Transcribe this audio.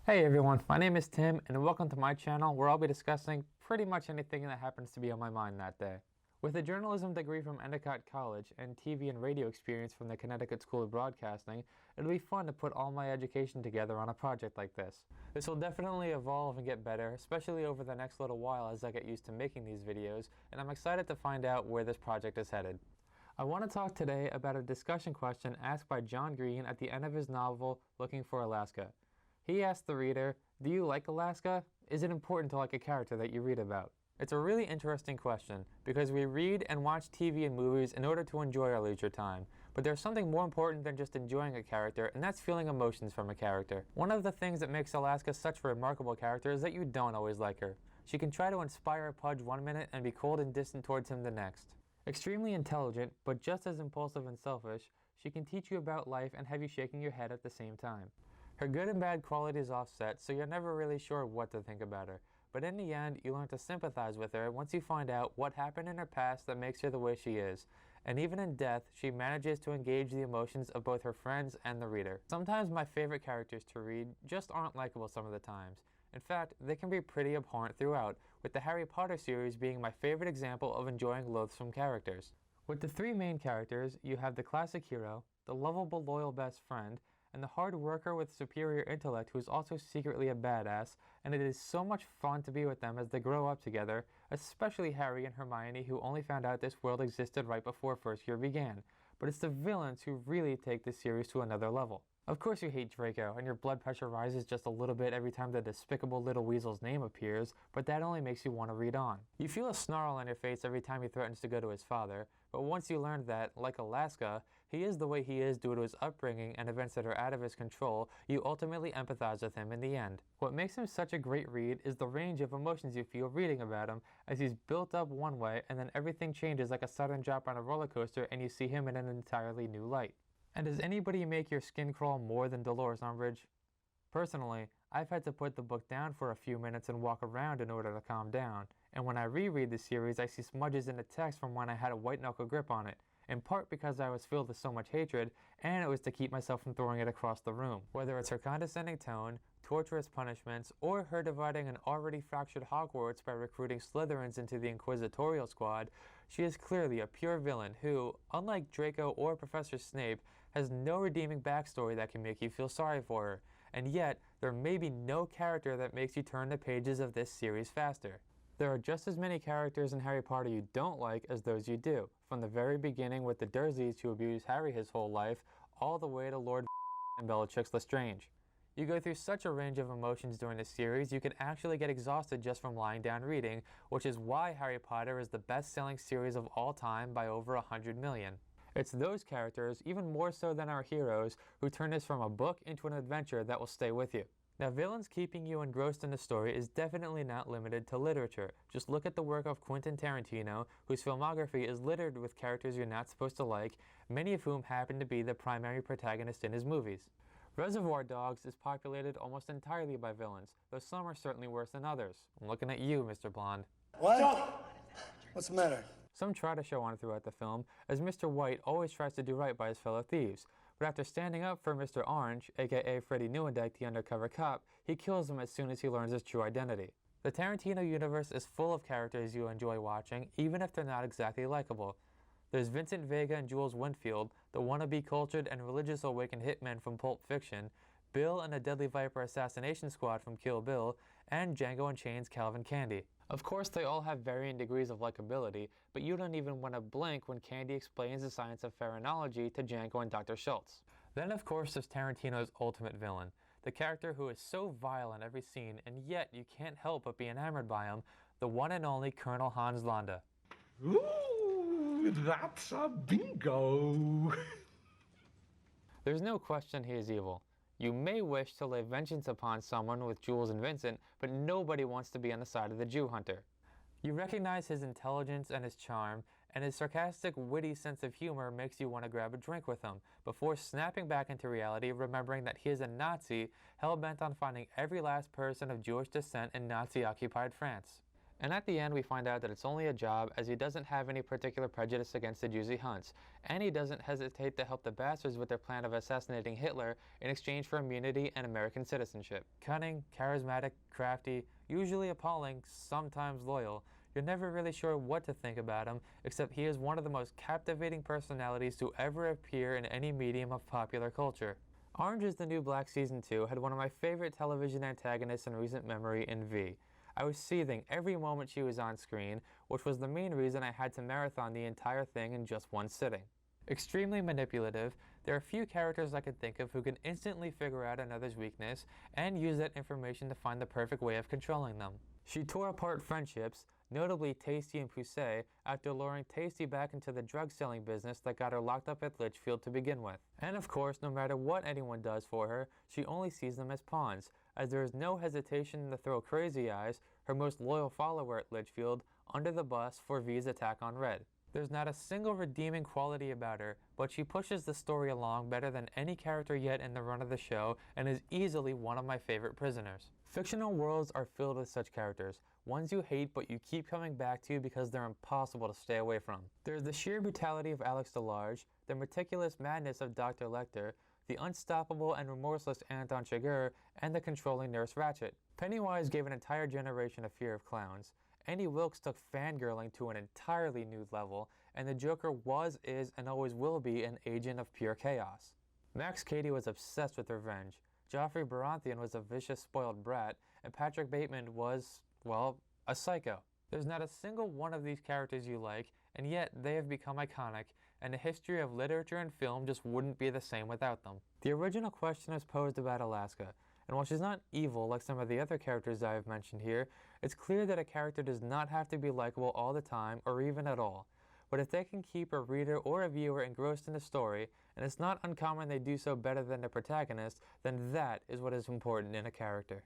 Hey everyone, my name is Tim and welcome to my channel where I'll be discussing pretty much anything that happens to be on my mind that day. With a journalism degree from Endicott College and TV and radio experience from the Connecticut School of Broadcasting, it'll be fun to put all my education together on a project like this. This will definitely evolve and get better, especially over the next little while as I get used to making these videos, and I'm excited to find out where this project is headed. I want to talk today about a discussion question asked by John Green at the end of his novel Looking for Alaska. He asked the reader, do you like Alaska? Is it important to like a character that you read about? It's a really interesting question because we read and watch TV and movies in order to enjoy our leisure time. But there's something more important than just enjoying a character, and that's feeling emotions from a character. One of the things that makes Alaska such a remarkable character is that you don't always like her. She can try to inspire Pudge one minute and be cold and distant towards him the next. Extremely intelligent, but just as impulsive and selfish, she can teach you about life and have you shaking your head at the same time. Her good and bad qualities offset, so you're never really sure what to think about her. But in the end, you learn to sympathize with her once you find out what happened in her past that makes her the way she is. And even in death, she manages to engage the emotions of both her friends and the reader. Sometimes my favorite characters to read just aren't likable some of the times. In fact, they can be pretty abhorrent throughout, with the Harry Potter series being my favorite example of enjoying loathsome characters. With the three main characters, you have the classic hero, the lovable loyal best friend, and the hard worker with superior intellect who is also secretly a badass, and it is so much fun to be with them as they grow up together, especially Harry and Hermione who only found out this world existed right before first year began. But it's the villains who really take this series to another level. Of course you hate Draco, and your blood pressure rises just a little bit every time the despicable little weasel's name appears, but that only makes you want to read on. You feel a snarl on your face every time he threatens to go to his father, but once you learn that, like Alaska, he is the way he is due to his upbringing and events that are out of his control, you ultimately empathize with him in the end. What makes him such a great read is the range of emotions you feel reading about him, as he's built up one way and then everything changes like a sudden drop on a roller coaster and you see him in an entirely new light. And does anybody make your skin crawl more than Dolores Umbridge? Personally, I've had to put the book down for a few minutes and walk around in order to calm down, and when I reread the series I see smudges in the text from when I had a white-knuckle grip on it, in part because I was filled with so much hatred, and it was to keep myself from throwing it across the room. Whether it's her condescending tone, torturous punishments, or her dividing an already fractured Hogwarts by recruiting Slytherins into the Inquisitorial Squad, she is clearly a pure villain who, unlike Draco or Professor Snape, has no redeeming backstory that can make you feel sorry for her, and yet there may be no character that makes you turn the pages of this series faster. There are just as many characters in Harry Potter you don't like as those you do, from the very beginning with the Dursleys who abuse Harry his whole life, all the way to Lord and Bellatrix Lestrange. You go through such a range of emotions during this series you can actually get exhausted just from lying down reading, which is why Harry Potter is the best-selling series of all time by over 100 million. It's those characters, even more so than our heroes, who turn this from a book into an adventure that will stay with you. Now, villains keeping you engrossed in the story is definitely not limited to literature. Just look at the work of Quentin Tarantino, whose filmography is littered with characters you're not supposed to like, many of whom happen to be the primary protagonist in his movies. Reservoir Dogs is populated almost entirely by villains, though some are certainly worse than others. I'm looking at you, Mr. Blonde. What? What's the matter? Some try to show on throughout the film, as Mr. White always tries to do right by his fellow thieves, but after standing up for Mr. Orange, aka Freddie Neuendeck, the undercover cop, he kills him as soon as he learns his true identity. The Tarantino universe is full of characters you enjoy watching, even if they're not exactly likable. There's Vincent Vega and Jules Winfield, the wannabe cultured and religious awakened hitmen from Pulp Fiction, Bill and the Deadly Viper Assassination Squad from Kill Bill, and Django Unchained's Calvin Candie. Of course, they all have varying degrees of likability, but you don't even want to blink when Candie explains the science of phrenology to Django and Dr. Schultz. Then, of course, there's Tarantino's ultimate villain, the character who is so vile in every scene, and yet you can't help but be enamored by him, the one and only Colonel Hans Landa. Ooh, that's a bingo! There's no question he is evil. You may wish to lay vengeance upon someone with Jules and Vincent, but nobody wants to be on the side of the Jew hunter. You recognize his intelligence and his charm, and his sarcastic, witty sense of humor makes you want to grab a drink with him, before snapping back into reality, remembering that he is a Nazi hell-bent on finding every last person of Jewish descent in Nazi-occupied France. And at the end, we find out that it's only a job, as he doesn't have any particular prejudice against the Jews he hunts, and he doesn't hesitate to help the bastards with their plan of assassinating Hitler in exchange for immunity and American citizenship. Cunning, charismatic, crafty, usually appalling, sometimes loyal, you're never really sure what to think about him, except he is one of the most captivating personalities to ever appear in any medium of popular culture. Orange is the New Black Season 2 had one of my favorite television antagonists in recent memory in V. I was seething every moment she was on screen, which was the main reason I had to marathon the entire thing in just one sitting. Extremely manipulative, there are few characters I could think of who can instantly figure out another's weakness and use that information to find the perfect way of controlling them. She tore apart friendships, notably Tasty and Poussey, after luring Tasty back into the drug-selling business that got her locked up at Litchfield to begin with. And of course, no matter what anyone does for her, she only sees them as pawns, as there is no hesitation to throw Crazy Eyes, her most loyal follower at Litchfield, under the bus for V's attack on Red. There's not a single redeeming quality about her, but she pushes the story along better than any character yet in the run of the show and is easily one of my favorite prisoners. Fictional worlds are filled with such characters, ones you hate but you keep coming back to because they're impossible to stay away from. There's the sheer brutality of Alex DeLarge, the meticulous madness of Dr. Lecter, the unstoppable and remorseless Anton Chigurh, and the controlling Nurse Ratched. Pennywise gave an entire generation a fear of clowns. Andy Wilkes took fangirling to an entirely new level, and the Joker was, is, and always will be an agent of pure chaos. Max Cady was obsessed with revenge. Joffrey Baratheon was a vicious, spoiled brat, and Patrick Bateman was, well, a psycho. There's not a single one of these characters you like, and yet they have become iconic, and the history of literature and film just wouldn't be the same without them. The original question is posed about Alaska, and while she's not evil like some of the other characters I have mentioned here, it's clear that a character does not have to be likable all the time or even at all. But if they can keep a reader or a viewer engrossed in the story, and it's not uncommon they do so better than the protagonist, then that is what is important in a character.